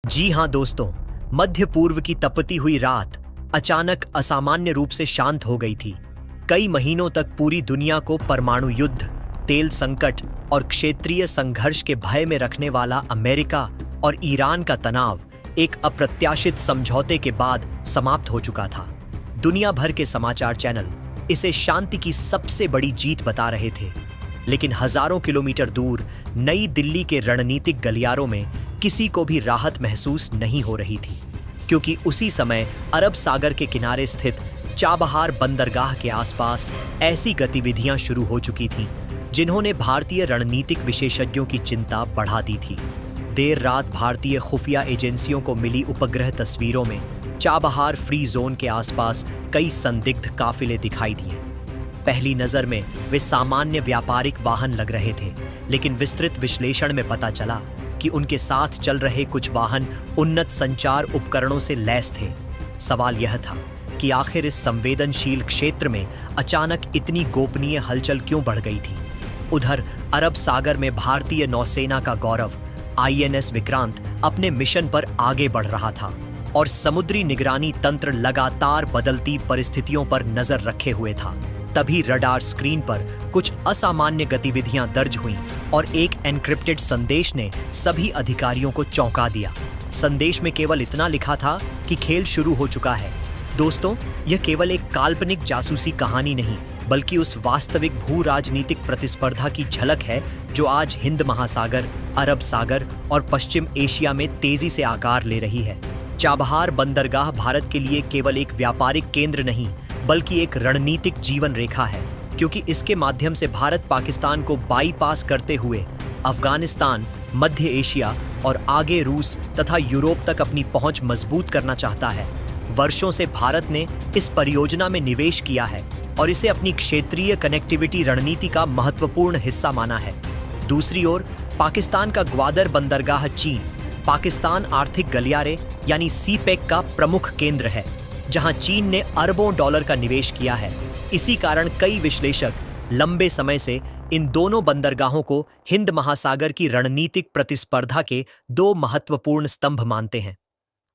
जी हाँ दोस्तों, मध्य पूर्व की तपती हुई रात अचानक असामान्य रूप से शांत हो गई थी। कई महीनों तक पूरी दुनिया को परमाणु युद्ध, तेल संकट और क्षेत्रीय संघर्ष के भय में रखने वाला अमेरिका और ईरान का तनाव एक अप्रत्याशित समझौते के बाद समाप्त हो चुका था। दुनिया भर के समाचार चैनल इसे शांति की सबसे बड़ी जीत बता रहे थे, लेकिन हजारों किलोमीटर दूर नई दिल्ली के रणनीतिक गलियारों में किसी को भी राहत महसूस नहीं हो रही थी, क्योंकि उसी समय अरब सागर के किनारे स्थित चाबहार बंदरगाह के आसपास ऐसी गतिविधियां शुरू हो चुकी थीं जिन्होंने भारतीय रणनीतिक विशेषज्ञों की चिंता बढ़ा दी थी। देर रात भारतीय खुफिया एजेंसियों को मिली उपग्रह तस्वीरों में चाबहार फ्री जोन के आसपास कई संदिग्ध काफिले दिखाई दिए। पहली नजर में वे सामान्य व्यापारिक वाहन लग रहे थे, लेकिन विस्तृत विश्लेषण में पता चला कि उनके साथ चल रहे कुछ वाहन उन्नत संचार उपकरणों से लैस थे। सवाल यह था कि आखिर इस संवेदनशील क्षेत्र में अचानक इतनी गोपनीय हलचल क्यों बढ़ गई थी। उधर अरब सागर में भारतीय नौसेना का गौरव INS विक्रांत अपने मिशन पर आगे बढ़ रहा था और समुद्री निगरानी तंत्र लगातार बदलती परिस्थितियों पर नजर रखे हुए था। तभी रडार स्क्रीन पर कुछ असामान्य गतिविधियां दर्ज हुईं और एक एन्क्रिप्टेड संदेश ने सभी अधिकारियों को चौंका दिया। संदेश में केवल इतना लिखा था कि खेल शुरू हो चुका है। दोस्तों, यह केवल एक काल्पनिक जासूसी कहानी नहीं, बल्कि उस वास्तविक भू राजनीतिक प्रतिस्पर्धा की झलक है जो आज हिंद महासागर, अरब सागर और पश्चिम एशिया में तेजी से आकार ले रही है। चाबहार बंदरगाह भारत के लिए केवल एक व्यापारिक केंद्र नहीं, बल्कि एक रणनीतिक जीवन रेखा है, क्योंकि इसके माध्यम से भारत पाकिस्तान को बाईपास करते हुए अफगानिस्तान, मध्य एशिया और आगे रूस तथा यूरोप तक अपनी पहुंच मजबूत करना चाहता है। वर्षों से भारत ने इस परियोजना में निवेश किया है और इसे अपनी क्षेत्रीय कनेक्टिविटी रणनीति का महत्वपूर्ण हिस्सा माना है। दूसरी ओर पाकिस्तान का ग्वादर बंदरगाह चीन, पाकिस्तान आर्थिक गलियारे यानी CPEC का प्रमुख केंद्र है, जहां चीन ने अरबों डॉलर का निवेश किया है। इसी कारण कई विश्लेषक लंबे समय से इन दोनों बंदरगाहों को हिंद महासागर की रणनीतिक प्रतिस्पर्धा के दो महत्वपूर्ण स्तंभ मानते हैं।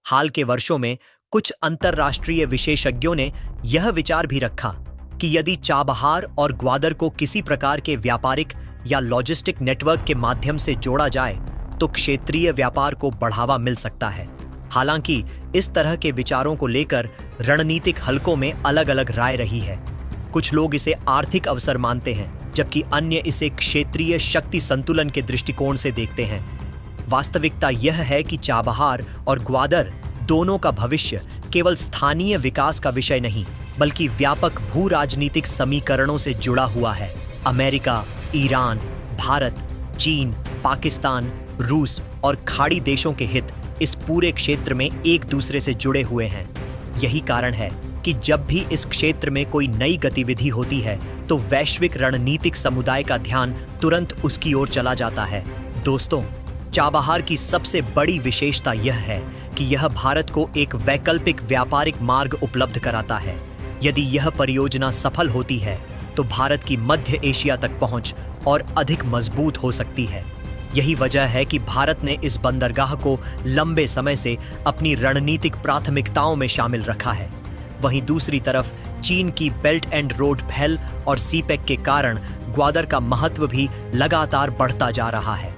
हाल के वर्षों में कुछ अंतर्राष्ट्रीय विशेषज्ञों ने यह विचार भी रखा कि यदि चाबहार और ग्वादर को किसी प्रकार के व्यापारिक या लॉजिस्टिक नेटवर्क के माध्यम से जोड़ा जाए तो क्षेत्रीय व्यापार को बढ़ावा मिल सकता है। हालांकि इस तरह के विचारों को लेकर रणनीतिक हलकों में अलग अलग राय रही है। कुछ लोग इसे आर्थिक अवसर मानते हैं, जबकि अन्य इसे क्षेत्रीय शक्ति संतुलन के दृष्टिकोण से देखते हैं। वास्तविकता यह है कि चाबहार और ग्वादर दोनों का भविष्य केवल स्थानीय विकास का विषय नहीं, बल्कि व्यापक भू राजनीतिक समीकरणों से जुड़ा हुआ है। अमेरिका, ईरान, भारत, चीन, पाकिस्तान, रूस और खाड़ी देशों के हित इस पूरे क्षेत्र में एक दूसरे से जुड़े हुए हैं। यही कारण है कि जब भी इस क्षेत्र में कोई नई गतिविधि होती है तो वैश्विक रणनीतिक समुदाय का ध्यान तुरंत उसकी ओर चला जाता है। दोस्तों, चाबहार की सबसे बड़ी विशेषता यह है कि यह भारत को एक वैकल्पिक व्यापारिक मार्ग उपलब्ध कराता है। यदि यह परियोजना सफल होती है तो भारत की मध्य एशिया तक पहुंच और अधिक मजबूत हो सकती है। यही वजह है कि भारत ने इस बंदरगाह को लंबे समय से अपनी रणनीतिक प्राथमिकताओं में शामिल रखा है। वहीं दूसरी तरफ चीन की बेल्ट एंड रोड पहल और CPEC के कारण ग्वादर का महत्व भी लगातार बढ़ता जा रहा है।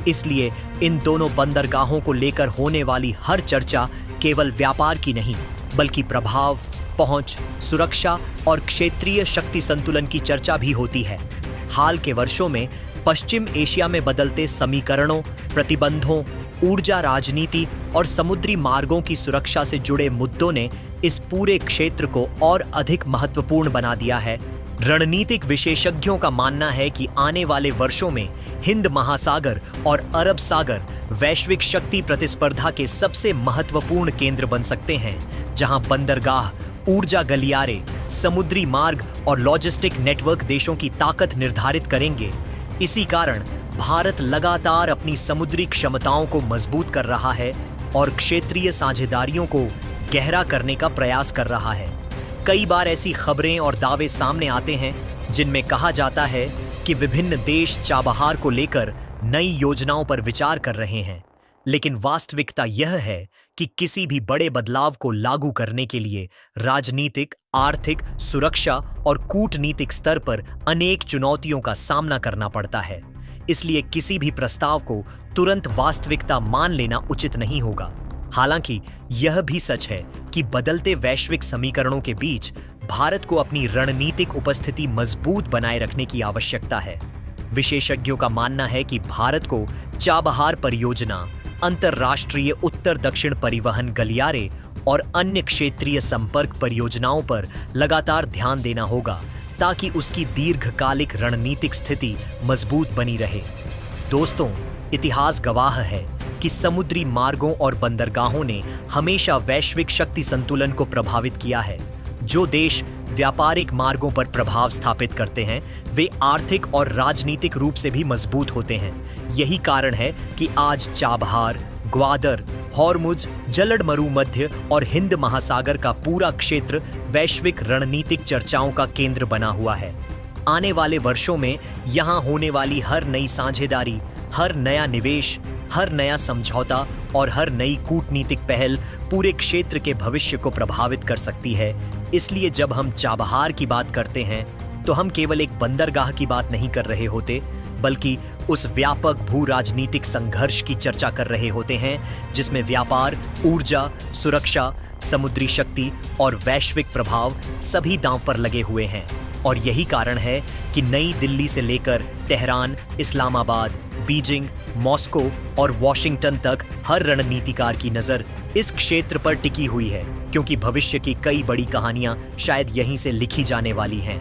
इसलिए इन दोनों बंदरगाहों को लेकर होने वाली हर चर्चा केवल व्यापार की नहीं, बल्कि प्रभाव, पहुंच, सुरक्षा और क्षेत्रीय शक्ति संतुलन की चर्चा भी होती है। हाल के वर्षों में पश्चिम एशिया में बदलते समीकरणों, प्रतिबंधों, ऊर्जा राजनीति और समुद्री मार्गों की सुरक्षा से जुड़े मुद्दों ने इस पूरे क्षेत्र को और अधिक महत्वपूर्ण बना दिया है। रणनीतिक विशेषज्ञों का मानना है कि आने वाले वर्षों में हिंद महासागर और अरब सागर वैश्विक शक्ति प्रतिस्पर्धा के सबसे महत्वपूर्ण केंद्र बन सकते हैं, जहां बंदरगाह, ऊर्जा गलियारे, समुद्री मार्ग और लॉजिस्टिक नेटवर्क देशों की ताकत निर्धारित करेंगे। इसी कारण भारत लगातार अपनी समुद्री क्षमताओं को मजबूत कर रहा है और क्षेत्रीय साझेदारियों को गहरा करने का प्रयास कर रहा है। कई बार ऐसी खबरें और दावे सामने आते हैं जिनमें कहा जाता है कि विभिन्न देश चाबहार को लेकर नई योजनाओं पर विचार कर रहे हैं, लेकिन वास्तविकता यह है कि किसी भी बड़े बदलाव को लागू करने के लिए राजनीतिक, आर्थिक, सुरक्षा और कूटनीतिक स्तर पर अनेक चुनौतियों का सामना करना पड़ता है। इसलिए किसी भी प्रस्ताव को तुरंत वास्तविकता मान लेना उचित नहीं होगा। हालांकि यह भी सच है कि बदलते वैश्विक समीकरणों के बीच भारत को अपनी रणनीतिक उपस्थिति मजबूत बनाए रखने की आवश्यकता है। विशेषज्ञों का मानना है कि भारत को चाबहार परियोजना, अंतर्राष्ट्रीय उत्तर दक्षिण परिवहन गलियारे और अन्य क्षेत्रीय संपर्क परियोजनाओं पर लगातार ध्यान देना होगा ताकि उसकी दीर्घकालिक रणनीतिक स्थिति मजबूत बनी रहे। दोस्तों, इतिहास गवाह है कि समुद्री मार्गों और बंदरगाहों ने हमेशा वैश्विक शक्ति संतुलन को प्रभावित किया है। जो देश व्यापारिक मार्गों पर प्रभाव स्थापित करते हैं, वे आर्थिक और राजनीतिक रूप से भी मजबूत होते हैं। यही कारण है कि आज चाबहार, ग्वादर, हॉर्मुज, जलड मरुमध्य और हिंद महासागर का पूरा क्षेत्र वैश्विक रणनीतिक चर्चाओं का केंद्र बना हुआ है। आने वाले वर्षों में यहाँ होने वाली हर नई साझेदारी, हर नया निवेश, हर नया समझौता और हर नई कूटनीतिक पहल पूरे क्षेत्र के भविष्य को प्रभावित कर सकती है। इसलिए जब हम चाबहार की बात करते हैं तो हम केवल एक बंदरगाह की बात नहीं कर रहे होते, बल्कि उस व्यापक भू राजनीतिक संघर्ष की चर्चा कर रहे होते हैं जिसमें व्यापार, ऊर्जा, सुरक्षा, समुद्री शक्ति और वैश्विक प्रभाव सभी दांव पर लगे हुए हैं। और यही कारण है कि नई दिल्ली से लेकर तेहरान, इस्लामाबाद, बीजिंग, मॉस्को और वॉशिंगटन तक हर रणनीतिकार की नज़र इस क्षेत्र पर टिकी हुई है, क्योंकि भविष्य की कई बड़ी कहानियां शायद यहीं से लिखी जाने वाली हैं।